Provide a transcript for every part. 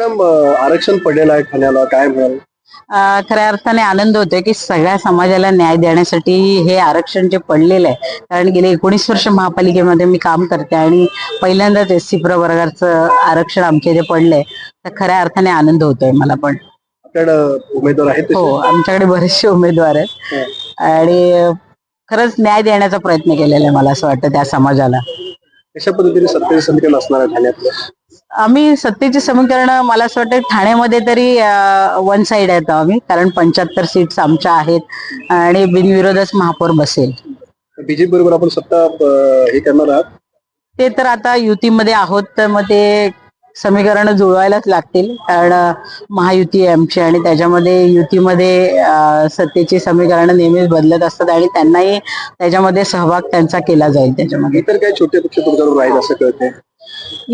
Madam, आरक्षण पडलेलं आहे ठाण्याला, काय म्हणाल? खऱ्या अर्थाने आनंद होतोय की सगळ्या समाजाला न्याय देण्यासाठी हे आरक्षण जे पडलेलं आहे. कारण गेले 19 वर्ष महापालिकेमध्ये मी काम करते आणि पहिल्यांदाच SC प्रवर्गाचं आरक्षण आमच्या इथे पडलंय. तर खऱ्या अर्थाने आनंद होतोय मला पण. आपल्याकडं उमेदवार आहेत तसे? हो, आमच्याकडे बरेचसे उमेदवार आहेत हं. आणि खरंच न्याय देण्याचा प्रयत्न केलेला आहे मला असं वाटतं त्या समाजाला. कशा पद्धतीने सत्तेचे समीकरण असणार आहे ठाण्यातलं? आम्ही सत्तेचे समीकरण मला असं वाटतं ठाण्यामध्ये तरी वन साइड आहेत आम्ही, कारण 75 सीट्स आमच्या आहेत आणि बिनविरोधच महापौर बसेल. बीजेपी बरोबर आपण सत्ता हे करणार आहात? ते तर आता युतीमध्ये आहोत तर मग ते समीकरण जुळवायलाच लागतील, कारण महायुती आहे आमची आणि त्याच्यामध्ये युतीमध्ये सत्तेची समीकरण नेहमीच बदलत असतात आणि त्यांनाही त्याच्यामध्ये सहभाग त्यांचा केला जाईल त्याच्यामध्ये. इतर काही छोटे पक्ष तुमच्यावर राहील असं कळतंय?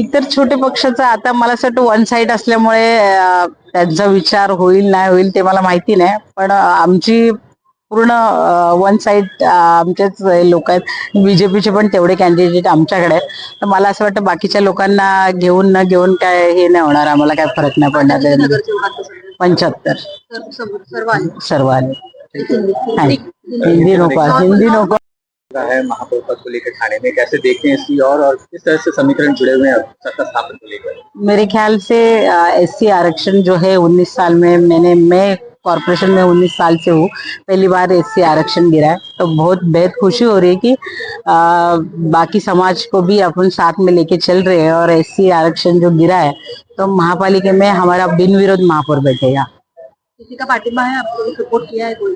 इतर छोटे पक्षाचा आता मला असं वाटतं वन साइड असल्यामुळे त्यांचा विचार होईल नाही होईल ते मला माहिती नाही, पण आमची पूर्ण वन साइड आमचेच लोक आहेत. बीजेपीचे पण तेवढे कॅन्डिडेट आमच्याकडे आहेत. तर मला असं वाटतं बाकीच्या लोकांना घेऊन न घेऊन काय हे नाही होणार, आम्हाला काय फरक नाही पडणार त्यामध्ये. 75 सर्व आले. हिंदी नको. है महापौर पद को लेकर थाने में, कैसे देखते हैं इसकी और किस तरह से समीकरण जुड़े हुए हैं सत्ता स्थापन को लेकर? मेरे ख्याल से SC आरक्षण जो है 19 साल में मैं कॉर्पोरेशन में 19 साल से हूँ, पहली बार SC आरक्षण गिरा है, तो बहुत बेहद खुशी हो रही है कि बाकी समाज को भी अपन साथ में लेके चल रहे हैं और SC आरक्षण जो गिरा है तो महापालिका में हमारा बिन विरोध महापौर बैठेगा। किसी का पार्टिबा है, आपको सपोर्ट किया है कोई?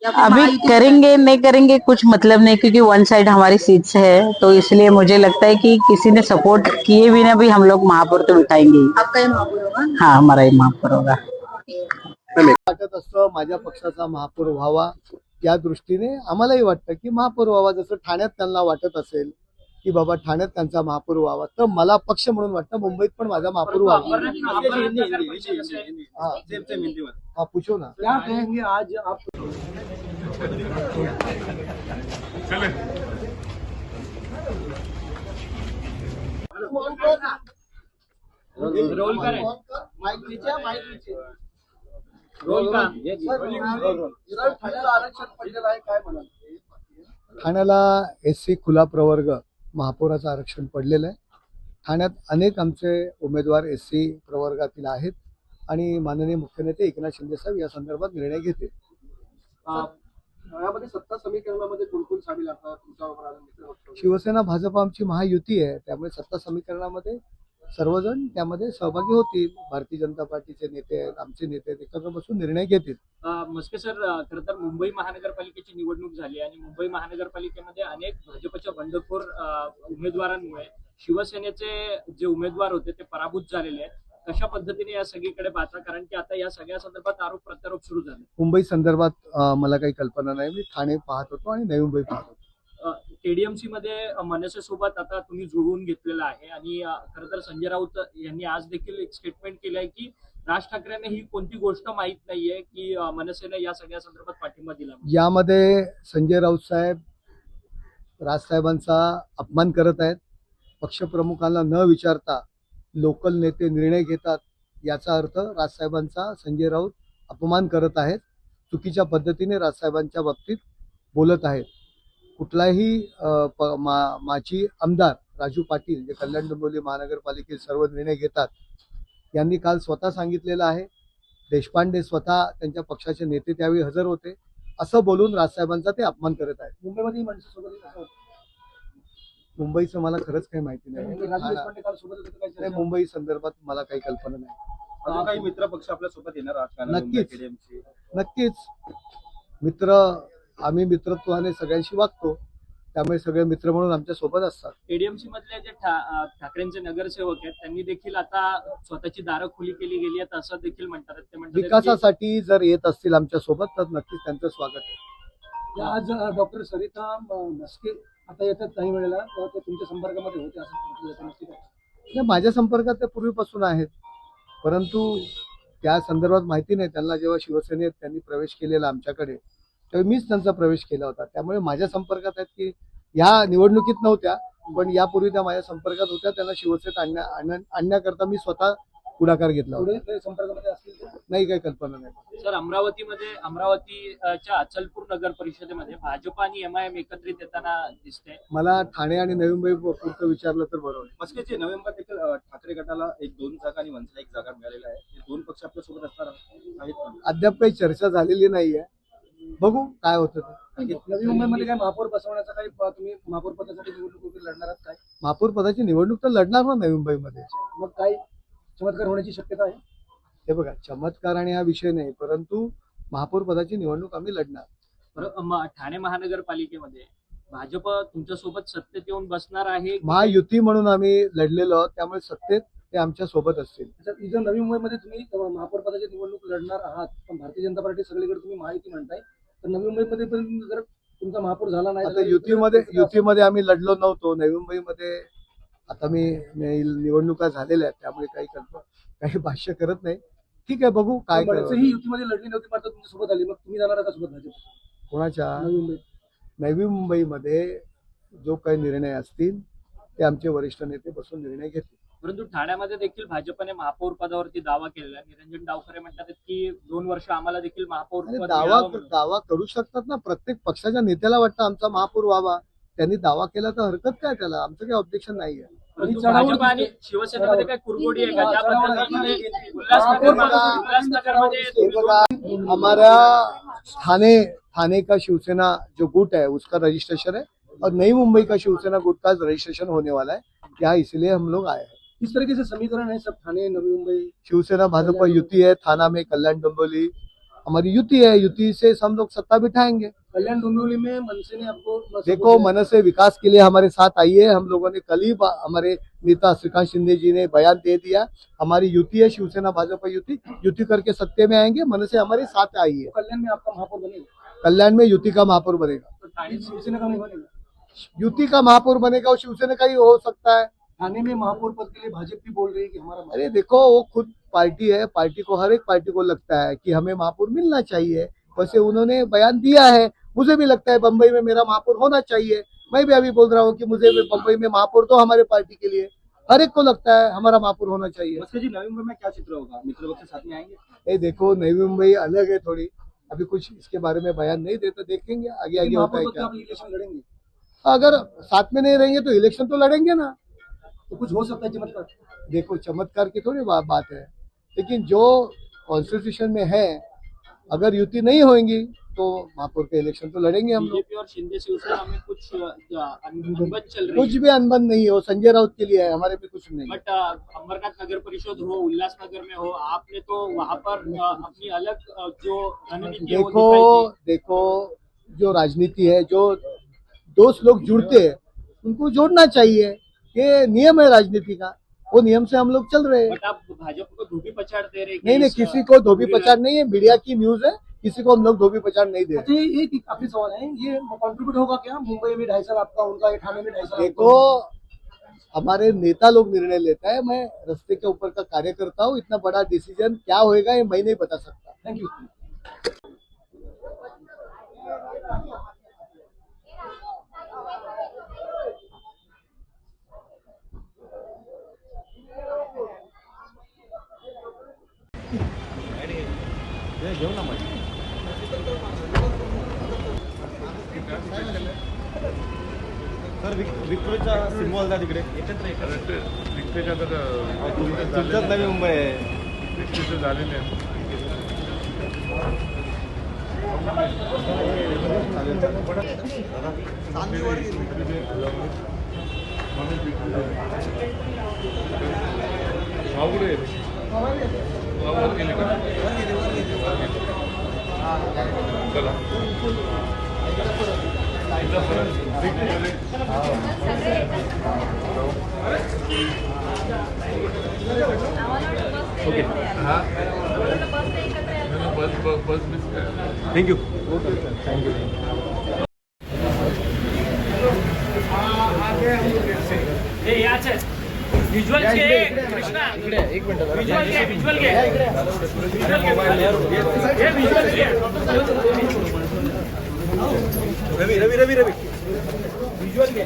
अभी करेंगे नहीं करेंगे कुछ मतलब नहीं, क्योंकि वन साइड हमारी सीट्स है, तो इसलिए मुझे लगता है कि किसी ने सपोर्ट किए भी ना भी हम लोग महापौर तो बिठाएंगे ही। आपका ये महापौर होगा? हाँ, हमारा ही महापौर होगा। वाटत असतं माझ्या पक्षाचा महापौर व्हावा, या दृष्टीने आम्हालाही वाटतं की महापौर व्हावा. जसं ठाण्यात त्यांना वाटत असेल की बाबा ठाण्यात त्यांचा महापौर व्हावा, तर मला पक्ष म्हणून वाटतं मुंबईत पण माझा महापौर व्हावा. हा पूछो ना. क्या कहेंगे आज आप? रोल करें. माइक नीचे, माइक नीचे. ठाण्याला SC खुला प्रवर्ग महापौराचं आरक्षण पडलेलं आहे. ठाण्यात अनेक आमचे उमेदवार SC प्रवर्गातील आहेत आणि माननीय मुख्य नेते एकनाथ शिंदे साहेब या संदर्भात निर्णय घेतील. यामध्ये सत्ता समीकरणामध्ये कोण कोण सामील असतात? शिवसेना भाजप आमची महायुती आहे, त्यामुळे सत्ता समीकरणामध्ये सर्वजण त्यामध्ये सहभागी होतील. भारतीय जनता पार्टीचे नेते आहेत, आमचे नेते आहेत, एकत्र बसून निर्णय घेतील. मस्के सर, खरं तर मुंबई महानगरपालिकेची निवडणूक झाली आणि मुंबई महानगरपालिकेमध्ये अनेक भाजपच्या बंडखोर उमेदवारांमुळे शिवसेनेचे जे उमेदवार होते ते पराभूत झालेले आहेत. कशा पद्धतीने या सगळीकडे पाहता, कारण की आता या सगळ्या संदर्भात आरोप प्रत्यारोप सुरू झाले. मुंबई संदर्भात मला काही कल्पना नाही. मी ठाणे पाहत होतो आणि नवी मुंबई पाहत होतो. KDMC मध्ये मनसे सोबत आता तुम्ही जुळवून घेतलेलं आहे आणि खरं तर संजय राऊत यांनी आज देखील एक स्टेटमेंट केलं आहे की राज ठाकरेंना ही कोणती गोष्ट माहित नाहीये की मनसेने या सगळ्या संदर्भात पाठिंबा दिला. यामध्ये संजय राऊत साहेब राजसाहेबांचा अपमान करत आहेत. पक्षप्रमुखांना न विचारता लोकल नेते निर्णय घेतात, याचा अर्थ राजसाहेबांचा संजय राऊत अपमान करत आहेत, चुकीच्या पद्धतीने राजसाहेबांच्या बाबतीत बोलत आहेत. कुठलाही माजी आमदार राजू पाटील जे कल्याण डोंबिवली महानगरपालिकेत सर्व निर्णय घेतात, यांनी काल स्वतः सांगितलेलं आहे, देशपांडे स्वतः त्यांच्या पक्षाचे नेते त्यावेळी हजर होते, असं बोलून राजसाहेबांचा ते अपमान करत आहेत. मुंबईमध्ये मनसेसोबत मुंबईचं मला खरंच काही माहिती नाही. मुंबई संदर्भात मला काही कल्पना नाही. काही मित्र पक्ष आपल्या सोबत येणार आहात? नक्कीच मित्र, आम्ही मित्रत्वाने सगळ्यांशी वागतो, त्यामुळे सगळे मित्र म्हणून आमच्या सोबत असतात. KDMC मधले जे ठाकरेंचे नगरसेवक आहेत त्यांनी देखील आता स्वतःची दारं खुली केली गेली आहेत असं देखील म्हणतात. ते म्हणतात विकासासाठी जर येत असतील आमच्या सोबत तर नक्कीच त्यांचं स्वागत आहे. आज डॉक्टर सरिता मस्के आता येतात काही वेळेला, ते तुमच्या संपर्कामध्ये होते असं? माझ्या संपर्कात ते पूर्वीपासून आहेत, परंतु त्या संदर्भात माहिती नाही. त्यांना जेव्हा शिवसेनेत त्यांनी प्रवेश केलेला आमच्याकडे, तेव्हा मीच त्यांचा प्रवेश केला होता. त्यामुळे माझ्या संपर्कात आहेत की ह्या निवडणुकीत नव्हत्या, पण यापूर्वी त्या माझ्या संपर्कात होत्या. त्यांना शिवसेनेत आणण्याकरता मी स्वतः पुढाकार घेतला होता. पुढे ते संपर्कामध्ये असतील तर नाही, काही कल्पना नाही. सर, अमरावतीच्या अचलपूर नगर परिषदेमध्ये भाजप आणि MIM एकत्रित येताना दिसते. मला ठाणे आणि नवी मुंबई पुरतं विचारलं तर बरोबर. मस्केचे नोव्हेंबर देखील ठाकरे गटाला 1-2 जागा आणि मनसेला 1 जागा मिळालेला आहे. हे दोन पक्ष आपल्या सोबत असणार आहेत का? अद्याप काही चर्चा झालेली नाहीये, बघू काय होतं ते. नवी मुंबईमध्ये काय महापौर बसवण्याचा काही तुम्ही महापौर पदासाठी निवडणूक वगैरे लढणार आहात काय? महापौर पदाची निवडणूक तर लढणार ना नवी मुंबईमध्ये. मग काय चमत्कार होण्याची शक्यता आहे? हे बघा, चमत्कार आणि हा विषय नाही, परंतु महापौर पदाची निवडणूक आम्ही लढणार. ठाणे महानगरपालिकेमध्ये भाजप तुमच्यासोबत सत्तेत येऊन बसणार आहे की- महायुती म्हणून आम्ही लढलेलो आहोत, त्यामुळे सत्तेत ते आमच्या सोबत असतील. त्याच्यात इथं नवी मुंबईमध्ये तुम्ही महापौर पदाची निवडणूक लढणार आहात, पण भारतीय जनता पार्टी सगळीकडे तुम्ही महायुती म्हणताय, तर नवी मुंबईमध्ये पण जर तुमचा महापौर झाला नाही आता तर- युतीमध्ये आम्ही लढलो नव्हतो. नवी मुंबईमध्ये आता मी निवडणुका झालेल्या आहेत, त्यामुळे काही भाष्य करत नाही. ठीक आहे, बघू काय मनसे ही युतीमध्ये लढली नव्हती, मात्र तुमच्या सोबत आली, मग तुम्ही जाणार आहात का सोबत भाजप कोणाच्या. नवी मुंबईत? नवी मुंबईमध्ये जो काही निर्णय असतील ते आमचे वरिष्ठ नेते बसून निर्णय घेतील. परंतु ठाण्यामध्ये देखील भाजपने महापौर पदावरती दावा केलेला आहे. निरंजन डावखरे म्हणतात की 2 वर्ष आम्हाला देखील महापौर आणि पद मिळावं म्हणून. दावा करू शकतात ना, प्रत्येक पक्षाच्या नेत्याला वाटतं आमचा महापौर व्हावा, त्यांनी दावा केला तर हरकत काय, त्याला आमचं काही ऑब्जेक्शन नाहीये. परंतु भाजप आणि शिवसेनेमध्ये काय कुरघोडी आहे का? ज्या पद्धतीने उल्हासनगरमध्ये हे बघा, हमारा थाने का शिवसेना जो गुट है उसका रजिस्ट्रेशन है और नई मुंबई का शिवसेना गुट का रजिस्ट्रेशन होने वाला है, यहाँ इसलिए हम लोग आए हैं. इस तरीके से समीकरण है सब, ठाणे नवी मुंबई शिवसेना भाजपा युति है, थाना में कल्याण डोंबिवली हमारी युति है, युति से हम लोग सत्ता बिठाएंगे. कल्याण डोंबिवली में मनसे ने आपको देखो, मन से विकास के लिए हमारे साथ आइए. हम लोगों ने कल ही हमारे नेता श्रीकांत शिंदे जी ने बयान दे दिया, हमारी युति है शिवसेना भाजपा युति करके सत्ते में आएंगे. मन से हमारे साथ आइए. कल्याण में आपका महापौर बनेगा, कल्याण में युति का महापौर बनेगा. तो ठाणे शिवसेना का नहीं बनेगा? युति का महापौर बनेगा और शिवसेना का ही हो सकता है. ठाणे में महापौर पद के लिए भाजपा भी बोल रही है कि हमारा अरे देखो, वो खुद पार्टी है, पार्टी को हर एक पार्टी को लगता है कि हमें महापौर मिलना चाहिए. वैसे उन्होंने बयान दिया है, मुझे भी लगता है बम्बई में मेरा महापौर होना चाहिए. मैं भी अभी बोल रहा हूँ कि मुझे बम्बई में महापौर तो हमारे पार्टी के लिए, हर एक को लगता है हमारा महापौर होना चाहिए. मस्के जी, नवी मुंबई में क्या चित्र होगा? मित्र पक्ष साथ में आएंगे? ये देखो, नई मुंबई अलग है थोड़ी, अभी कुछ इसके बारे में बयान नहीं देता, देखेंगे आगे आगे होता है महापौर पद क्या. का आप इलेक्शन लड़ेंगे अगर साथ में नहीं रहेंगे तो इलेक्शन तो लड़ेंगे ना. तो कुछ हो सकता है चमत्कार. देखो, चमत्कार की थोड़ी बात है, लेकिन जो कॉन्स्टिट्यूशन में है, अगर युति नहीं होगी तो महापौर के इलेक्शन तो लड़ेंगे हम लोग. बीजेपी और शिंदे शिवसेना में कुछ अनबन चल रही कुछ है. भी अनबन नहीं है, वो संजय राउत के लिए है, हमारे में कुछ नहीं. बट अमरनाथ नगर परिषद हो, उल्लासनगर में हो, आपने तो वहां पर अपनी अलग जो रणनीति है वो दिखाई थी. देखो, जो राजनीति है, जो दोस्त लोग जुड़ते हैं उनको जोड़ना चाहिए, ये नियम है राजनीति का, वो नियम से हम लोग चल रहे हैं. बट आप भाजपा को धोबी पछाड़ दे रहे हैं कि नहीं, इस- किसी को धोबी पछाड़ नहीं है, मीडिया की न्यूज है, किसी को हम लोग धोबी पछाड़ नहीं दे रहे. अच्छा, ये एक काफी सवाल है, ये कंट्रीब्यूट होगा क्या? मुंबई में 2.5 साल आपका, उनका ठाणे में 2.5 साल देखो, हमारे नेता लोग निर्णय लेता है, मैं रास्ते के ऊपर का कार्य करता हूँ. इतना बड़ा डिसीजन क्या होएगा ये मैं नहीं बता सकता. Thank you. सर विक्टोरीचा सिम्बॉल द्या तिकडे. तुमच्याच नवी मुंबई आहे. झालेले आहेत. अवघड वर गेले का? चला ओके, हा बस मिस काय. थँक्यू. विज्युअल घे कृष्णा, एक मिनिट विज्युअल घे, विज्युअल घे, विज्युअल घे. रवी विज्युअल घे.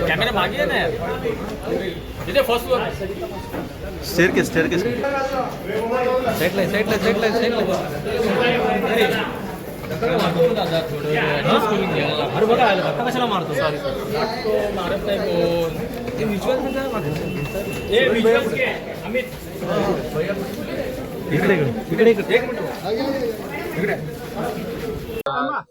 कॅमेरा मागे आहे ना यार. तिथे फर्स्ट वर स्टेअरकेस साईडला अरे बघा आता कशाला मारतो सॉरी मारत नाही कोण ते विज्युअल अमित इकडे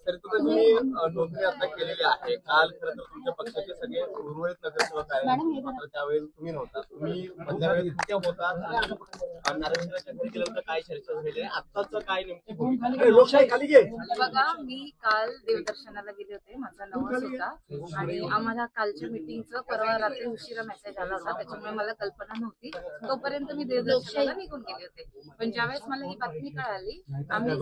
तरी सुद्धा तुम्ही नोंदणी आता केलेली आहे. काल खरं तर तुमच्या पक्षाचे सगळे उर्वरित नगरसेवक आहेत, मात्र त्यावेळेस तुम्ही नव्हता. तुम्ही मधल्या वेळेस कुठे होता? नारायणरावच्या घरी गेल्यानंतर काय चर्चा झालेली आहे? आत्ताचं काय नेमकी भूमिका? लोकशाही खाली घे. बघा, मी काल देवदर्शनाला गेले होते, माझा नवस होता आणि आम्हाला कालच्या मीटिंगचं परवा रात्री उशिरा मेसेज आला होता, त्याच्यामुळे मला कल्पना नव्हती. तोपर्यंत मी देवदर्शनाला निघून गेले होते. पण ज्यावेळेस मला ही बातमी कळाली, आम्ही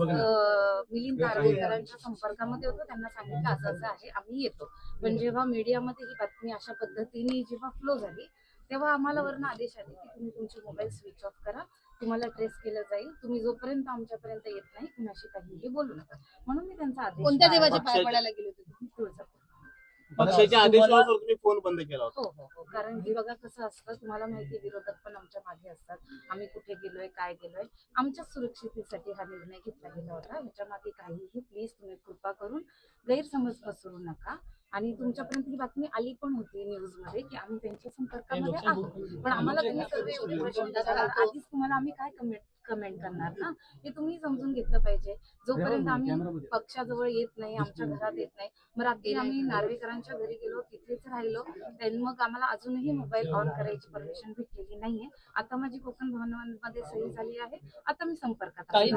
मिलिंद नार्वेकरांच्या संपर्कामध्ये होतो, त्यांना सांगितलं असं असं आहे, आम्ही येतो. पण जेव्हा मीडियामध्ये ही बातमी अशा पद्धतीने जेव्हा फ्लो झाली, तेव्हा आम्हाला वरून आदेश आले की तुम्ही तुमचे मोबाईल स्विच ऑफ करा, तुम्हाला ट्रेस केलं जाईल, तुम्ही जोपर्यंत आमच्यापर्यंत येत नाही कुणाशी काहीही बोलू नका. म्हणून मी त्यांचा आदेश कोणत्या देवाच्या पाया पडायला गेले होते? तुळजापूर. पक्षाच्या आदेशानुसार तुम्ही फोन बंद केला होता. हो. कारण की बघा कसं असतं, तुम्हाला माहिती आहे, विरोधक पण आमच्या मागे असतात. आम्ही कुठे गेलोय, काय गेलोय, आमच्या सुरक्षितेसाठी हा निर्णय घेतला गेला होता. ह्याच्या मागे काहीही प्लीज तुम्ही कृपा करून गैरसमज पसरू नका. आणि तुमच्यापर्यंत ही बातमी आली पण होती न्यूज मध्ये की आम्ही त्यांच्या संपर्कामध्ये आहोत, पण आम्हाला तुम्ही सर्व एवढे प्रश्न विचारला, आधीच तुम्हाला आम्ही काय कमेंट करणार ना, हे तुम्ही समजून घेतलं पाहिजे. जोपर्यंत आम्ही पक्षाजवळ येत नाही, आमच्या घरात येत नाही. मग रात्री आम्ही नार्वेकरांच्या घरी गेलो, तिथेच राहिलो. मग आम्हाला अजूनही मोबाईल ऑन करायची परमिशन भेटलेली नाहीये. आता माझी कोकण भवनामध्ये सही झाली आहे, आता मी संपर्कात आहे.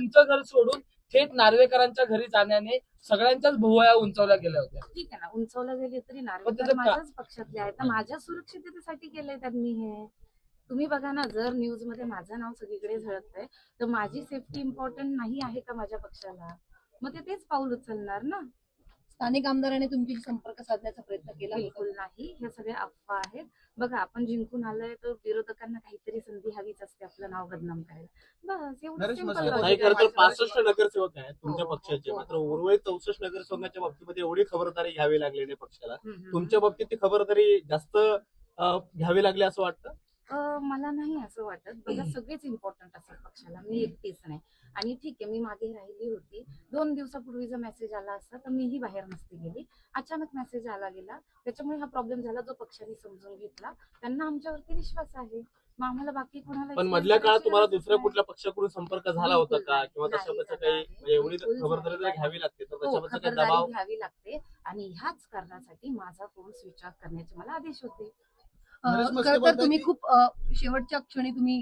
तुमचं घर सोडून थेट नार्वेकरांच्या घरी जाण्याने सगळ्यांच्याच भुवया उंचावल्या गेल्या होत्या. ठीक आहे ना, उंचावल्या गेले तरी नार्वेकर माझ्याच पक्षातले आहेत, तर माझ्या सुरक्षिततेसाठी केलंय त्यांनी हे. तुम्ही बघा ना, जर न्यूज मध्ये माझं नाव सगळीकडे झळकतंय तर माझी सेफ्टी इम्पॉर्टंट नाही आहे का माझ्या पक्षाला? मग ते तेच पाऊल उचलणार ना. स्थानिक आमदाराने तुमची संपर्क साधण्याचा प्रयत्न केला? बिलकुल नाही, हे सगळे अफवा आहेत. बघा, आपण जिंकून आलोय तर विरोधकांना काहीतरी संधी हवीच असते आपलं नाव बदनाम करायला. बस एवढं simple नाही, logic खरं तर आहे. 65 नगरसेवक आहेत तुमच्या पक्षाचे, मात्र उर्वरित 64 नगरसेवकांच्या बाबतीमध्ये एवढी खबरदारी घ्यावी लागली नाही पक्षाला. तुमच्या बाबतीत ती खबरदारी जास्त घ्यावी लागली असं वाटतं? मला नाही असं वाटत. बघा, सगळेच इम्पॉर्टंट असतात पक्षाला, मी एकटीच नाही. आणि ठीक आहे, मी मागे राहिली होती. 2 दिवसापूर्वी जर मेसेज आला असता तर मीही बाहेर नसती गेली. अचानक मेसेज आला गेला, त्याच्यामुळे हा प्रॉब्लेम झाला, जो पक्षाने समजून घेतला. त्यांना आमच्यावरती विश्वास आहे, मग आम्हाला बाकी कोणाला. पण मधल्या काळात तुम्हाला दुसऱ्या कुठल्या पक्षाकडून संपर्क झाला होता का, किंवा तशाचं काही एवढी खबरदारी जर घ्यावी लागते तर तशाचं काही खबरदारी दबाव? घ्यावी लागते आणि ह्याच कारणासाठी माझा फोन स्विच ऑफ करण्याचे मला आदेश होते. खरं तर तुम्ही खूप शेवटच्या क्षणी तुम्ही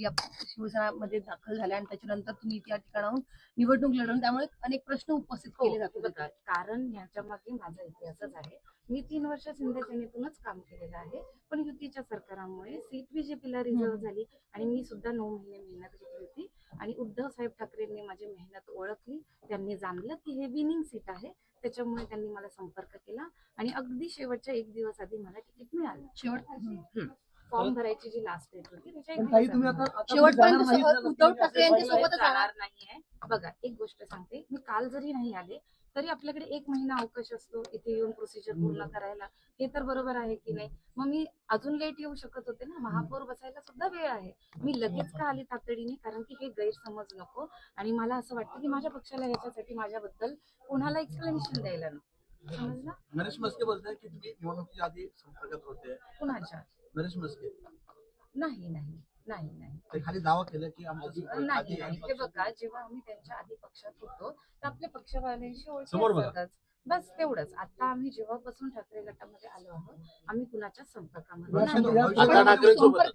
या शिवसेनेमध्ये दाखल झाल्या आणि त्याच्यानंतर तुम्ही त्या ठिकाणाहून निवडणूक लढवून, त्यामुळे अनेक प्रश्न उपस्थित केले जातात. बघा, कारण ह्याच्या मागे माझा इतिहासच आहे. मी 3 वर्ष शिंदे सेनेतूनच काम केलेलं आहे, पण युतीच्या सरकारामुळे सीट बीजेपीला रिझर्व्ह झाली आणि मी सुद्धा 9 महिने मेहनत घेतली होती. आणि उद्धव साहेब ठाकरेंनी माझी मेहनत ओळखली, त्यांनी जाणलं की हे विनिंग सीट आहे, त्याच्यामुळे त्यांनी मला संपर्क केला आणि अगदी शेवटच्या 1 दिवस आधी मला तिकीट मिळालं. फॉर्म भरायची जी लास्ट डेट होती त्याच्या 1 दिवस शेवटपर्यंत उद्धव ठाकरे यांच्यासोबतच जाणार नाहीये. बघा, एक गोष्ट सांगते, मी काल जरी नाही आले तरी आपल्याकडे 1 महिना अवकाश असतो इथे येऊन प्रोसिजर पूर्ण करायला. हे तर बरोबर आहे की नाही? मग मी अजून लेट येऊ शकत होते ना, महापौर बसायला सुद्धा वेळ आहे. मी लगेच का आली तातडीने? कारण की हे गैरसमज नको. आणि मला असं वाटतं की माझ्या पक्षाला ह्याच्यासाठी माझ्याबद्दल कोणाला एक्सप्लेनेशन द्यायला नको. समजलं? नरेश मस्के बोलताय की तुम्ही निवडणुकीच्या आधी संपर्कात होते. कुणाच्या? नरेश मस्के नाही नाही नाही नाही ते खाली दावा केला की आमच्या नाही नाही. हे बघा, जेव्हा आम्ही त्यांच्या आधी पक्षात होतो तर आपल्या पक्षवाल्यांशी समोर ओळखी बघा. असतातच. बस तेवढंच. आता आम्ही जेव्हापासून ठाकरे गटामध्ये आलो आहोत, आम्ही कुणाच्या संपर्कामध्ये नाही. संपर्क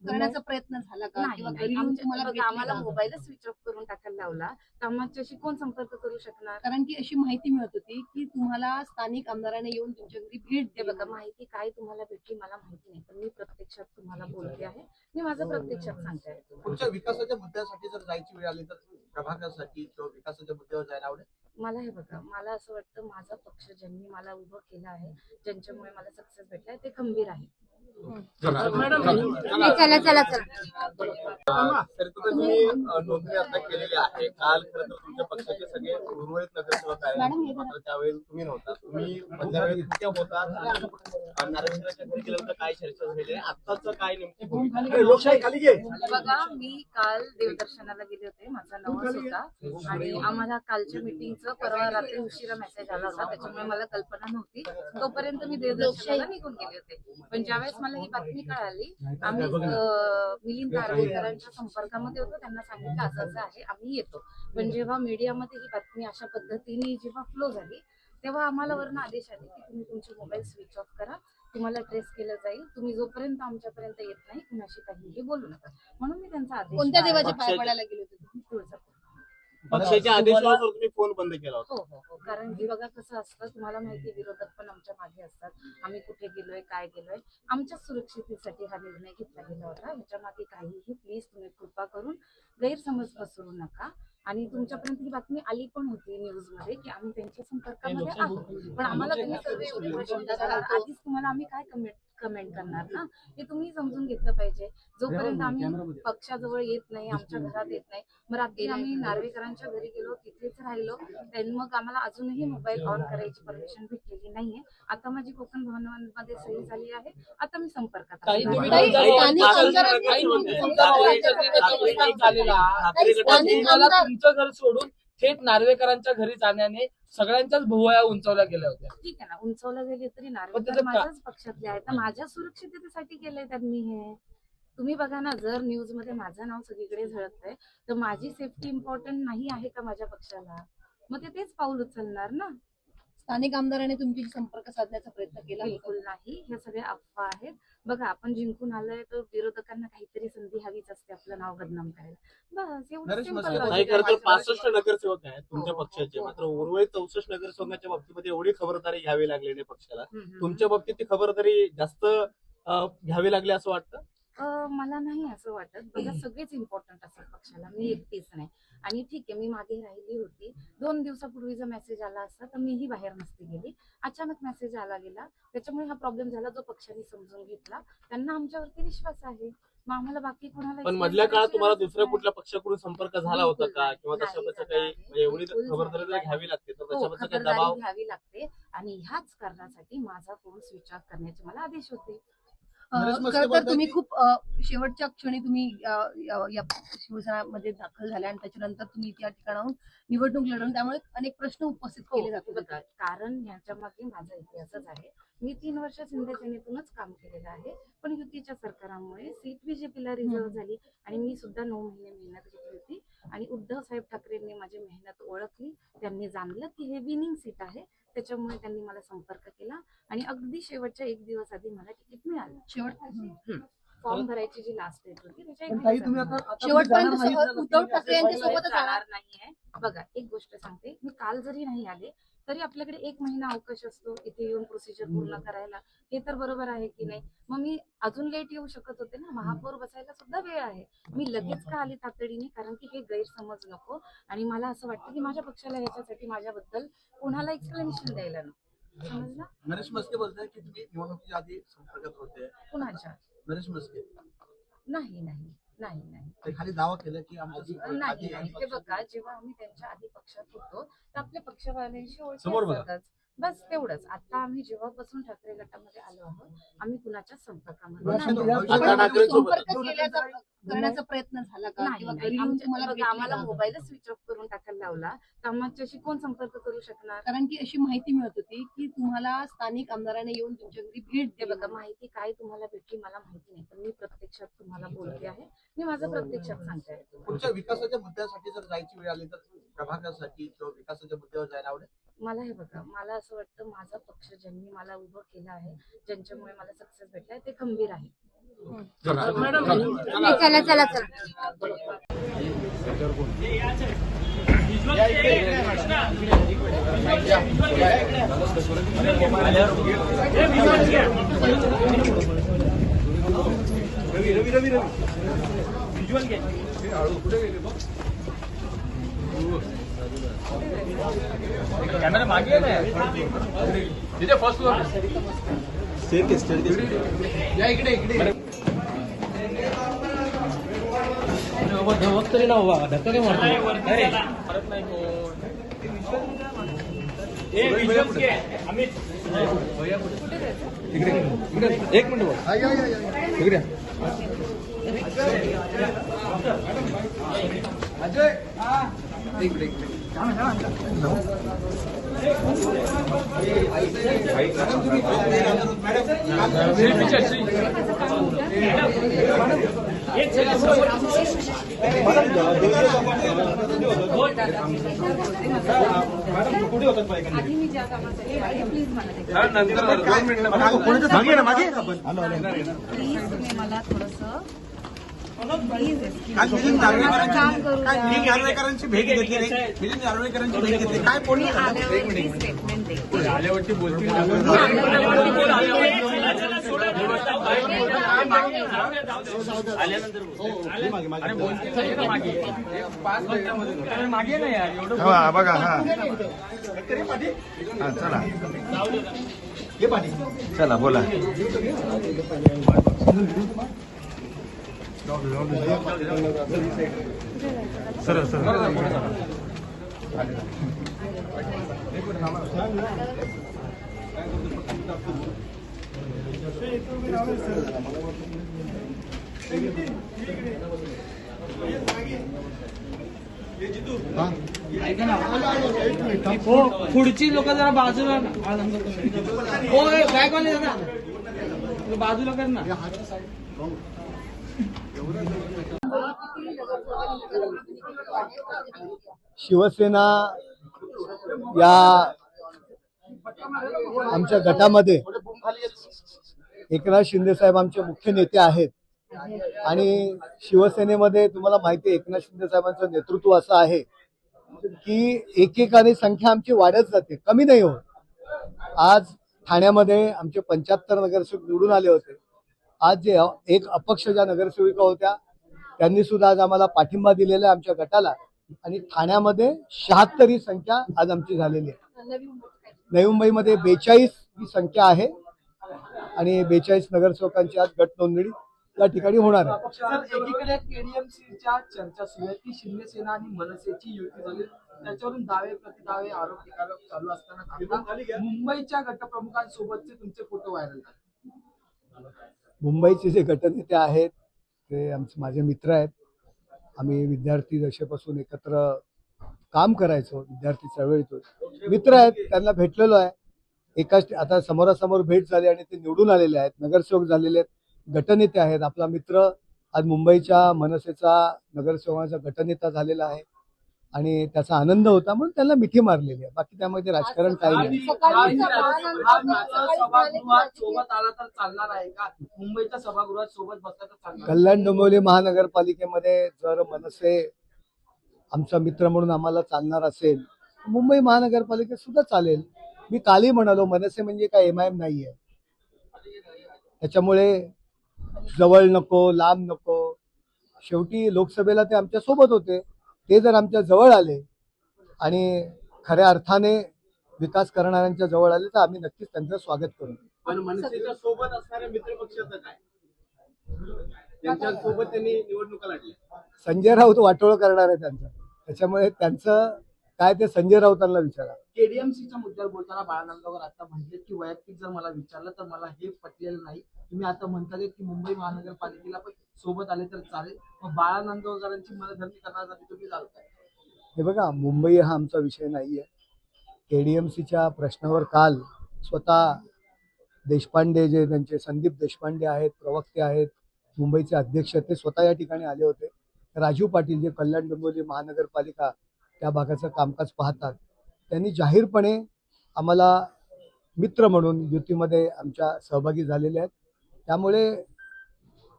करण्याचा प्रयत्न झाला का? नाही, किंवा नाही. घरी येऊन तुम्हाला बघा, भेटले आम्हाला का? मोबाईलच स्विच ऑफ करून टाकायला लावला तर आमच्याशी कोण संपर्क करू शकणार? कारण की अशी माहिती मिळत होती की तुम्हाला स्थानिक आमदाराने येऊन तुमच्या घरी भेट ते दिली. बघा, माहिती काय तुम्हाला भेटली मला माहिती नाही, पण मी प्रत्यक्षात तुम्हाला बोलते आहे. मी माझं प्रत्यक्षात सांगते आहे. तुमच्या विकासाच्या मुद्द्यासाठी जर जायची वेळ आली तर प्रभागासाठी किंवा विकासाच्या मुद्द्यावर जायला आवडेल? मला हे बघा, मला असं वाटतं माझा पक्ष ज्यांनी मला उभं केलं आहे, ज्यांच्यामुळे मला सक्सेस भेटलाय ते खंबीर आहे. चला चला तर तुम्ही नोंदणी आता केलेली आहे. काल खरं तर तुमच्या पक्षाचे सगळे उर्वरित नगरसेवक आहेत, मात्र त्यावेळी तुम्ही नव्हता. तुम्ही मधल्या वेळेत कुठे होता? नारायणच्या घरी गेल्यानंतर काय चर्चा झालेली आहे? आत्ताच काय नेमकी लोकशाही खाली घे. बघा, मी काल देवदर्शनाला गेले होते, माझा नवस होता आणि आम्हाला कालच्या मीटिंगचं परवा रात्री उशिरा मेसेज आला होता, त्याच्यामुळे मला कल्पना नव्हती. तोपर्यंत मी देवदर्शनाला निघून गेले होते. पण ज्यावेळेस मला ही बातमी कळाली, आम्ही मिलिंद नार्वेकरांच्या संपर्कामध्ये होतो, त्यांना सांगितलं असं असं आहे, आम्ही येतो. पण जेव्हा मीडियामध्ये ही बातमी अशा पद्धतीने जेव्हा फ्लो झाली, तेव्हा आम्हाला वरून आदेश आले की तुम्ही तुमचे मोबाईल स्विच ऑफ करा, तुम्हाला ट्रेस केलं जाईल, तुम्ही जोपर्यंत आमच्यापर्यंत येत नाही कुणाशी काहीही बोलू नका. म्हणून मी त्यांचा आदेश कोणत्या देवाच्या पाया पडायला गेले होते तुम्ही? तुळजापूर. पक्षाच्या आदेशानुसार तुम्ही फोन बंद केला होता? हो हो हो, कारण की बघा कसं असतं, तुम्हाला माहिती, विरोधक पण आमच्या मागे असतात. आम्ही कुठे गेलोय, काय गेलोय, आमच्या सुरक्षितेसाठी हा निर्णय घेतला गेला होता. ह्याच्या मागे काहीही प्लीज तुम्ही कृपा करून गैरसमज पसरू नका. आणि तुमच्यापर्यंत ही बातमी आली पण होती न्यूज मध्ये की आम्ही त्यांच्या संपर्कामध्ये आहोत, पण आम्हाला तुम्ही सर्व एवढे प्रश्न विचारणार, आधीच तुम्हाला आम्ही काय कमेंट करणार ना, हे तुम्ही समजून घेतलं पाहिजे. जोपर्यंत आम्ही पक्षाजवळ येत नाही, आमच्या घरात येत नाही. मग रात्री आम्ही नार्वेकरांच्या घरी गेलो, तिथेच राहिलो, त्यांनी मग आम्हाला अजूनही मोबाईल ऑन करायची परमिशन भेटलेली नाहीये. आता माझी कोकण भवनामध्ये सही झाली आहे, आता मी संपर्कात आहे. तुमचं घर सोडून थेट नार्वेकरांच्या घरी जाण्याने सगळ्यांच्याच भुवया उंचावल्या गेल्या होत्या. ठीक आहे ना, उंचावल्या गेली तरी नार्वेकर माझ्याच पक्षातले आहेत, तर माझ्या सुरक्षिततेसाठी केलंय त्यांनी हे. तुम्ही बघा ना, जर न्यूज मध्ये माझं नाव सगळीकडे झळकतंय तर माझी सेफ्टी इम्पॉर्टंट नाही आहे का माझ्या पक्षाला? मग ते तेच पाऊल उचलणार ना. स्थानिक आमदाराने तुमची संपर्क साधण्याचा प्रयत्न केला? बिलकुल नाही, हे सगळे अफवा आहेत. बघा, आपण जिंकून आलोय तर विरोधकांना काहीतरी संधी हवीच असते आपलं नाव बदनाम करायला. बस एवढं simple नाही, logic खरं तर आहे. 65 नगरसेवक आहेत तुमच्या हो, पक्षाचे, हो. मात्र उर्वरित 64 नगरसेवकांच्या बाबतीमध्ये एवढी खबरदारी घ्यावी लागली नाही पक्षाला. हम्म. तुमच्या बाबतीत ती खबरदारी जास्त घ्यावी लागली असं वाटतं? मला नाही असं वाटत. बघा, सगळेच इम्पॉर्टंट असतात पक्षाला, मी एकटीच नाही. आणि ठीक आहे, मी मागे राहिली होती, 2 दिवसापूर्वी जर मेसेज आला असता तर मीही बाहेर नसती गेली. अचानक मेसेज आला गेला, त्याच्यामुळे हा प्रॉब्लेम झाला, जो पक्षाने समजून घेतला. त्यांना आमच्यावरती विश्वास आहे, मग आम्हाला बाकी कोणाला पण मधल्या काळात तुम्हाला दुसऱ्या कुठल्या पक्षाकडून संपर्क झाला होता का? किंवा तशाबद्दल काही म्हणजे एवढी खबरदारी जर घ्यावी लागते तर त्याच्याबद्दल काही दबाव? खबरदारी घ्यावी लागते आणि ह्याच कारणासाठी माझा फोन स्विच ऑफ करण्याचे मला आदेश होते. खरं तर तुम्ही खूप शेवटच्या क्षणी तुम्ही या शिवसेनामध्ये दाखल झाल्या आणि त्याच्यानंतर तुम्ही त्या ठिकाणाहून निवडणूक लढवून, त्यामुळे अनेक प्रश्न उपस्थित केले जातात. बघा, कारण ह्याच्या मागे माझा इतिहासच आहे. मी 3 वर्ष शिंदे सेनेतूनच काम केलेलं आहे, पण युतीच्या सरकारामुळे सीट बीजेपीला रिझर्व्ह झाली आणि मी सुद्धा 9 महिने मेहनत घेतली होती. आणि उद्धव साहेब ठाकरेंनी माझी मेहनत ओळखली, त्यांनी जाणलं की हे विनिंग सीट आहे, त्याच्यामुळे त्यांनी मला संपर्क केला आणि अगदी शेवटच्या 1 दिवस आधी मला तिकीट मिळालं. फॉर्म भरायची जी लास्ट डेट होती त्याच्या 1 दिवस शेवटपर्यंत उद्धव ठाकरे यांच्या सोबतच जाणार नाहीये. बघा, एक गोष्ट सांगते, मी काल जरी नाही आले तरी आपल्याकडे 1 महिना अवकाश असतो इथे येऊन प्रोसिजर पूर्ण करायला. हे तर बरोबर आहे की नाही? मग मी अजून लेट येऊ शकत होते ना, महापौर बसायला सुद्धा वेळ आहे. मी लगेच का आले तातडीने? कारण की हे गैरसमज नको. आणि मला असं वाटतं की माझ्या पक्षाला ह्याच्यासाठी माझ्याबद्दल कोणाला एक्सप्लेनेशन द्यायला नको. समजलं? नरेश मस्के बोलताय की तुम्ही निवडणुकीच्या आधी संपर्कात होते. कुणाच्या? नरेश मस्के नाही नाही नाही नाही ते खाली दावा केला की आमच्या नाही नाही. ते बघा, जेव्हा आम्ही त्यांच्या आधी पक्षात होतो तर आपल्या पक्षवाल्यांशी समोर ओळख बघा. असतातच. बस तेवढंच. आता आम्ही जेव्हापासून ठाकरे गटामध्ये आलो आहोत, आम्ही कुणाच्याच संपर्कामध्ये नाही. आता ठाकरेंसोबत संपर्क करण्याचा प्रयत्न झाला का? किंवा घरी येऊन तुम्हाला बघा, भेटले आम्हाला का? मोबाईलच स्विच ऑफ करून टाकायला लावला तर आमच्याशी कोण संपर्क करू शकणार? कारण की अशी माहिती मिळत होती की तुम्हाला स्थानिक आमदाराने येऊन तुमच्या घरी भेट ते दिली. बघा, माहिती काय तुम्हाला भेटली मला माहिती नाही, पण मी प्रत्यक्षात तुम्हाला बोलते आहे. मी माझं प्रत्यक्षात सांगते आहे तुम्हाला. पुढच्या विकासाच्या मुद्द्यासाठी जर जायची वेळ आली तर प्रभागासाठी किंवा विकासाच्या मुद्द्यावर जायला आवडेल. मला हे बघा, मला असं वाटतं माझा पक्ष ज्यांनी मला उभं केलं आहे, ज्यांच्यामुळे मला सक्सेस भेटलाय, ते खंबीर आहे. चला कॅमेरा मागे आहे ना, तिथे फर्स्ट धमक तरी ना बाबा, धक्का काय मारतो? परत नाही अमित एक मिनिट इकडे आधी मी ज्या कामासाठी आहे, प्लीज मला प्लीज तुम्ही मला थोडंसं प्लीज काम करू द्या. मी आल्यावर स्टेटमेंट देते. आल्यावरती बोलतील आल्यानंतर मागे नाही यार एवढं बघा चला बोला. सर हो, पुढची लोक जरा बाजूला हो बॅगवाले जरा बाजूला कर ना. शिवसेना या आमच्या गटामध्ये एकनाथ शिंदे साहेब आमचे मुख्य नेते आहेत आणि शिवसेनेमध्ये तुम्हाला माहिती आहे एकनाथ शिंदे साहेबांचं नेतृत्व असं आहे की एकेकाने संख्या आमची वाढत जाते, कमी नाही होत. आज ठाण्यामध्ये आमचे 75 नगरसेवक निवडून आले होते. आज जे एक अपक्ष ज्या नगरसेविका होत्या त्यांनी सुद्धा आज आम्हाला पाठिंबा दिलेला आहे आमच्या गटाला आणि ठाण्यामध्ये 76 ही संख्या आज आमची झालेली आहे. नवी मुंबईमध्ये 42 ही संख्या आहे आणि 42 नगरसेवकांची आज गट नोंदणी या ठिकाणी होणार आहे. एकीकडे केडीएमसीच्या चर्चा सुरू आहे की शिंदे सेना आणि मनसेची युती झाली, त्याच्यावरून दावे प्रतिदावे आरोप निकाल चालू असताना मुंबईच्या गटप्रमुखांसोबतचे तुमचे फोटो व्हायरल झाले. मुंबईचे जे गटनेते आहेत ते आमचे माझे मित्र आहेत. आम्ही विद्यार्थी दशेपासून एकत्र काम करायचो, विद्यार्थी चळवळीतून मित्र आहेत. त्यांना भेटलेलो आहे. एकाच आता समोरासमोर भेट झाली आणि ते निवडून आलेले आहेत, नगरसेवक झालेले आहेत, गटनेते आहेत. आपला मित्र आज मुंबईच्या मनसेचा नगरसेवकांचा गटनेता झालेला आहे आणि त्याचा आनंद होता म्हणून त्यांना मिठी मारलेली आहे. बाकी त्यामध्ये राजकारण काही नाही. सभागृहात सोबत आला तर चालणार आहे का? मुंबईच्या सभागृहात सोबत बसला तर चालणार? कल्याण डोंबिवली महानगरपालिकेमध्ये जर मनसे आमचा मित्र म्हणून आम्हाला चालणार असेल, मुंबई महानगरपालिकेत सुद्धा चालेल. मी कालही म्हणालो मनसे म्हणजे काय MIM नाहीये. त्याच्यामुळे जवळ नको लांब नको, शेवटी लोकसभेला ते आमच्या सोबत होते. ते जर आमच्या जवळ आले आणि खऱ्या अर्थाने विकास करणाऱ्यांच्या जवळ आले तर आम्ही नक्कीच त्यांचं स्वागत करू. पण मनसेच्या सोबत असणाऱ्या मित्रपक्षाचं काय? त्यांच्या सोबत त्यांनी निवडणुका लढल्या. संजय राऊत वाटोळ करणार आहे त्यांचं, त्याच्यामुळे त्यांचं काय ते संजय राऊतांना विचारा. केडीएमसीच्या मुद्द्यावर बोलताना बाळानंदगावर आता म्हटले की वैयक्तिक जर मला विचारलं तर मला हे पटलेलं नाही. तुम्ही आता म्हणता की मुंबई महानगरपालिकेला पण सोबत आले तर चालेल, मग बाळानंदगावकरांची मनधरणी करण्यासाठी तुम्ही चालताय? हे बघा, मुंबई हा आमचा विषय नाहीये. केडीएमसीच्या प्रश्नावर काल स्वतः देशपांडे जे त्यांचे संदीप देशपांडे आहेत, प्रवक्ते आहेत, मुंबईचे अध्यक्ष, ते स्वतः या ठिकाणी आले होते. राजू पाटील जे कल्याण डोंबिवली महानगरपालिका त्या भागाचं कामकाज पाहतात, त्यांनी जाहीरपणे आम्हाला मित्र म्हणून युतीमध्ये आमच्या सहभागी झालेले आहेत. त्यामुळे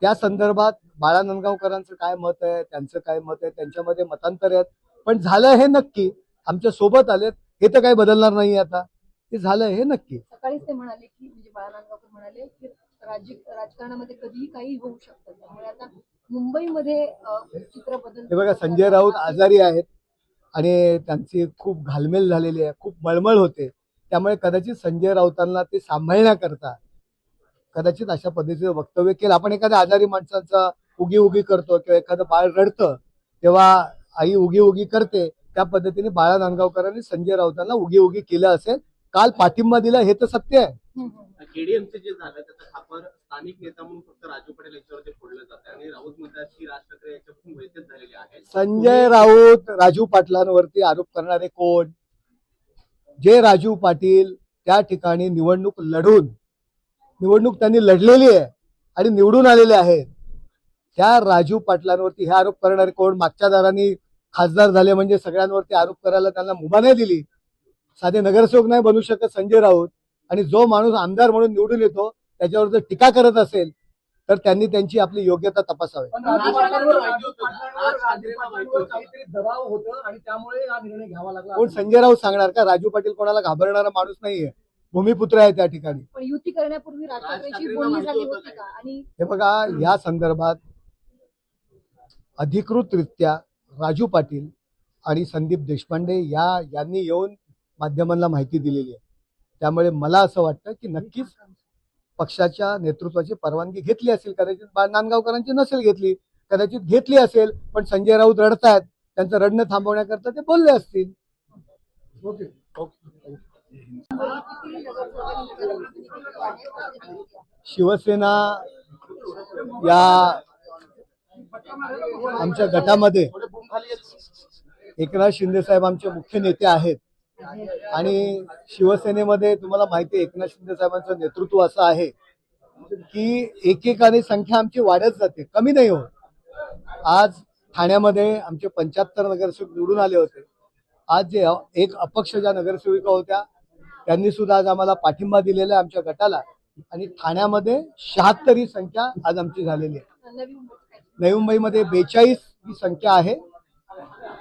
त्या संदर्भात बाळानंदगावकरांचं काय मत आहे, त्यांचं काय मत आहे, त्यांच्यामध्ये मतांतर आहेत. पण झालं हे नक्की, आमच्या सोबत आलेत हे तर काही बदलणार नाही. आता ते झालं हे नक्की. सकाळीच ते म्हणाले की म्हणजे बाळानंदगावकर म्हणाले की राजकारणामध्ये कधीही काही होऊ शकतं, त्यामुळे आता मुंबईमध्ये चित्र बदल. हे बघा, संजय राऊत आजारी आहेत आणि त्यांची खूप घालमेल झालेली आहे, खूप मळमळ होते. त्यामुळे कदाचित संजय राऊतांना ते सांभाळण्याकरता कदाचित अशा पद्धतीचं वक्तव्य केलं. आपण एखाद्या आजारी माणसाचा उगी उगी करतो किंवा एखादं बाळ रडतं तेव्हा आई उगी उगी करते, त्या पद्धतीने बाळा नांदगावकरांनी संजय राऊतांना उगी उगी केलं असेल. काल पाठिंबा दिला हे तर सत्य आहे. केडीएमचे जे झालं त्याचा खापर स्थानिक नेता म्हणून फक्त राजू पटेल यांच्यावरती फोडलं जातं आणि राऊत म्हणतात की राज ठाकरे यांच्यापासून वैद्यच झालेले आहेत. संजय राऊत राजू पाटलांवरती आरोप करणारे कोण? जे राजू पाटील त्या ठिकाणी निवडणूक त्यांनी लढलेली आहे आणि निवडून आलेले आहेत. त्या राजू पाटलांवरती हे आरोप करणारे कोण? मागच्या दारांनी खासदार झाले म्हणजे सगळ्यांवरती आरोप करायला त्यांना मुभा नाही दिली. साधे नगरसेवक नाही बनू शकत संजय राऊत. आणि जो माणूस आमदार म्हणून निवडून येतो त्याच्यावर जर टीका करत असेल तर त्यांनी त्यांची आपली योग्यता तपासावी. पण राजू पाटलांवर काहीतरी दबाव होतं आणि त्यामुळे हा निर्णय घ्यावा लागला. कोण संजय राऊत सांगणार का? राजू पाटील कोणाला घाबरणारा माणूस नाहीये, भूमिपुत्र आहे त्या ठिकाणी. पण युती करण्यापूर्वी राज ठाकरेंची बोलणी झाली होती का? आणि हे बघा, या संदर्भात अधिकृतरित्या राजू पाटील आणि संदीप देशपांडे यांनी येऊन माध्यमांना माहिती दिलेली आहे. त्यामुळे मला असं वाटतं की नक्कीच पक्षाच्या नेतृत्वाची परवानगी घेतली असेल. कदाचित नांदगावकरांची नसेल घेतली, कदाचित घेतली असेल. पण संजय राऊत रडतायत, त्यांचं रडणं थांबवण्याकरता ते बोलले असतील. ओके. शिवसेना या आमच्या गटामध्ये एकनाथ शिंदे साहेब आमचे मुख्य नेते आहेत आणि शिवसेनेमध्ये तुम्हाला माहिती आहे एकनाथ शिंदे साहेबांचं नेतृत्व असं आहे की एकेकाने संख्या आमची वाढत जाते, कमी नाही होत. आज ठाण्यामध्ये आमचे 75 नगरसेवक निवडून आले होते. आज जे एक अपक्ष ज्या नगरसेविका होत्या त्यांनी सुद्धा आज आम्हाला पाठिंबा दिलेला आहे आमच्या गटाला आणि ठाण्यामध्ये 76 ही संख्या आज आमची झालेली आहे. नवी मुंबईमध्ये 42 ही संख्या आहे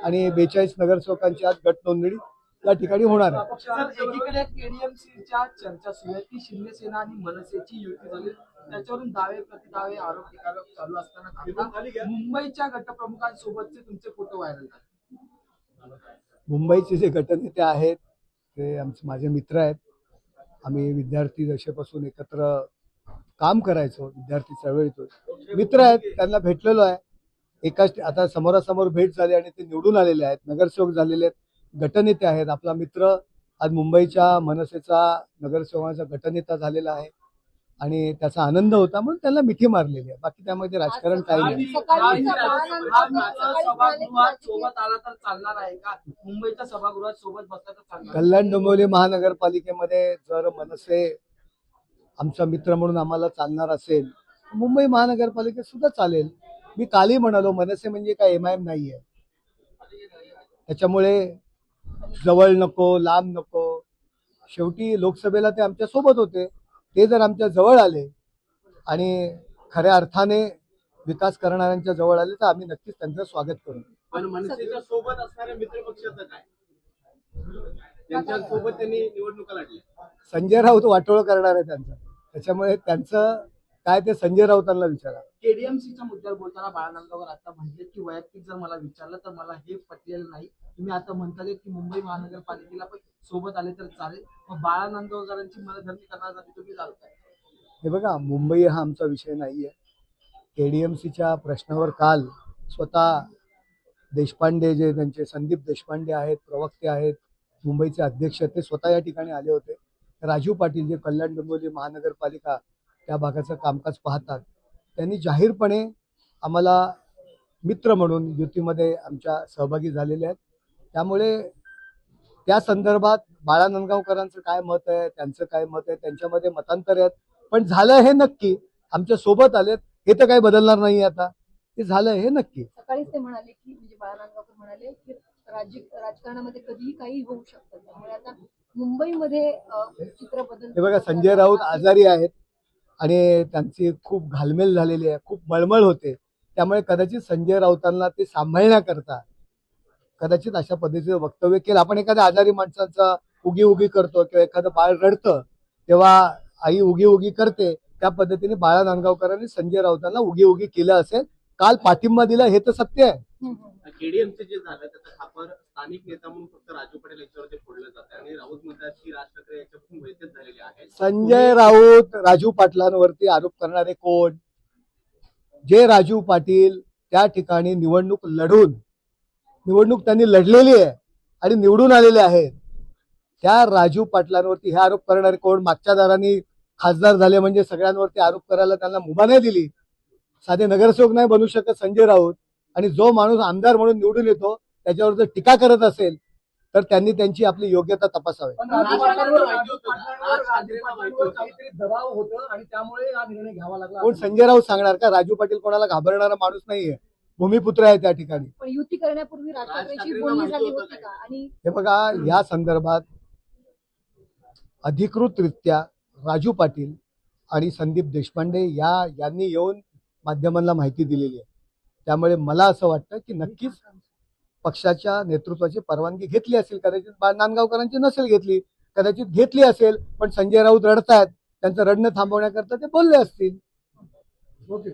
आणि 42 नगरसेवकांची आज गट नोंदणी या ठिकाणी होणार आहे. सर, एकीकडे केडीएमसीच्या चर्चा सुरू आहे की शिंदे सेना आणि मनसेची युती झाली, त्याच्यावरून दावे प्रतिदावे आरोप निकाल चालू असताना आता मुंबईच्या गटप्रमुखांसोबतचे तुमचे फोटो व्हायरल झाले. मुंबईचे जे गटनेते आहेत ते माझे मित्र आहेत. आम्ही विद्यार्थी दशेपासून एकत्र काम करायचो, विद्यार्थी चळवळीतून मित्र आहेत. त्यांना भेटलेलो आहे. एकाच आता समोरासमोर भेट झाली आणि ते निवडून आलेले आहेत, नगरसेवक झालेले आहेत, गटनेते आहेत. आपला मित्र आज मुंबईच्या मनसेचा नगरसेवकांचा गटनेता झालेला आहे आणि त्याचा आनंद होता म्हणून त्यांना मिठी मारलेली आहे. बाकी त्यामध्ये राजकारण काही नाही. सभागृहात सोबत आला तर चालणार आहे का? मुंबईच्या सभागृहात सोबत बसला तर चालणार? कल्याण डोंबिवली महानगरपालिकेमध्ये जर मनसे आमचा मित्र म्हणून आम्हाला चालणार असेल, मुंबई महानगरपालिकेत सुद्धा चालेल. मी कालही म्हणालो मनसे म्हणजे काय MIM नाहीये. त्याच्यामुळे जवळ नको लांब नको, शेवटी लोकसभेला ते आमच्या सोबत होते. ते जर आमच्या जवळ आले आणि खऱ्या अर्थाने विकास करणाऱ्यांच्या जवळ आले तर आम्ही नक्कीच त्यांचं स्वागत करू. पण मनसेच्या सोबत असणाऱ्या मित्रपक्षाचं काय? त्यांच्या सोबत त्यांनी निवडणुका लढल्या. संजय राऊत वाटोळ करणार आहे त्यांचं, त्याच्यामुळे त्यांचं काय ते संजय राऊतांना विचारा. केडीएमसीच्या मुद्द्यावर बोलताना बाळा नांदगावकर आता म्हणले की वैयक्तिक जर मला विचारलं तर मला हे पटलेलं नाही. तुम्ही आता म्हणताले की मुंबई महानगरपालिकेला पण सोबत आले तर चालेल, मग बाळा नांदगावकरांची मनधरणी करण्यासाठी तुम्ही जाल काय? हे बघा, मुंबई हा आमचा विषय नाहीये. केडीएमसीच्या प्रश्नावर काल स्वतः देशपांडे जे त्यांचे संदीप देशपांडे आहेत, प्रवक्ते आहेत, मुंबईचे अध्यक्ष ते स्वतः या ठिकाणी आले होते. राजू पाटील जे कल्याण डोंबिवली महानगरपालिका त्या भागाचं कामकाज पाहतात, त्यांनी जाहीरपणे आम्हाला मित्र म्हणून युतीमध्ये आमच्या सहभागी झालेले आहेत. त्यामुळे त्या संदर्भात बाळा नांदगावकरांचं काय मत आहे, त्यांचं काय मत आहे, त्यांच्यामध्ये मतांतर आहेत. पण झालं हे नक्की, आमच्या सोबत आलेत हे तर काही बदलणार नाही. आता ते झालं हे नक्की. सकाळीच ते म्हणाले की म्हणजे बाळा नांदगावकर म्हणाले की राजकारणामध्ये कधीही काही होऊ शकतं, त्यामुळे आता मुंबईमध्ये चित्र बदल. हे बघा, संजय राऊत आजारी आहेत आणि त्यांची खूप घालमेल झालेली आहे, खूप मळमळ होते. त्यामुळे कदाचित संजय राऊतांना ते सांभाळण्याकरता कदाचित अशा पद्धतीचं वक्तव्य केलं. आपण एखाद्या आजारी माणसाचा उगी उगी करतो किंवा एखादं बाळ रडतं तेव्हा आई उगी उगी करते, त्या पद्धतीने बाळा नांदगावकरांनी संजय राऊतांना उगी उगी केलं असेल. काल पाठिंबा दिला हे तर सत्य आहे. केडीएमचे जे झालं त्याचा खापर स्थानिक नेता म्हणून फक्त राजू पटेल यांच्यावरती फोडलं जातं आणि राऊत म्हणतात असल्याची राज ठाकरे याच्यापासून वैद्यच झालेली आहे. संजय राऊत राजू पाटलांवरती आरोप करणारे कोण? जे राजू पाटील त्या ठिकाणी निवडणूक त्यांनी लढलेली आहे आणि निवडून आलेले आहेत. त्या राजू पाटलांवरती हे आरोप करणारे कोण? मागच्या दारांनी खासदार झाले म्हणजे सगळ्यांवरती आरोप करायला त्यांना मुभा नाही दिली. साधे नगरसेवक नाही बनू शकत संजय राऊत. आणि जो माणूस आमदार म्हणून निवडून येतो त्याच्यावर जर टीका करत असेल तर त्यांनी त्यांची आपली योग्यता तपासावी. पण राजू पाटलांवर काहीतरी दबाव होतं आणि त्यामुळे हा निर्णय घ्यावा लागला. कोण संजय राऊत सांगणार का? राजू पाटील कोणाला घाबरणारा माणूस नाहीये, भूमिपुत्र आहे त्या ठिकाणी. पण युती करण्यापूर्वी राज ठाकरेंची बोलणी झाली होती का? आणि हे बघा, या संदर्भात अधिकृतरित्या राजू पाटील आणि संदीप देशपांडे यांनी येऊन माध्यमांना माहिती दिलेली आहे. त्यामुळे मला असं वाटतं की नक्कीच पक्षाच्या नेतृत्वाची परवानगी घेतली असेल, कदाचित नांदगावकरांची नसेल घेतली, कदाचित घेतली असेल, पण संजय राऊत रडतायत, त्यांचं रडणं थांबवण्याकरता ते बोलले असतील. ओके.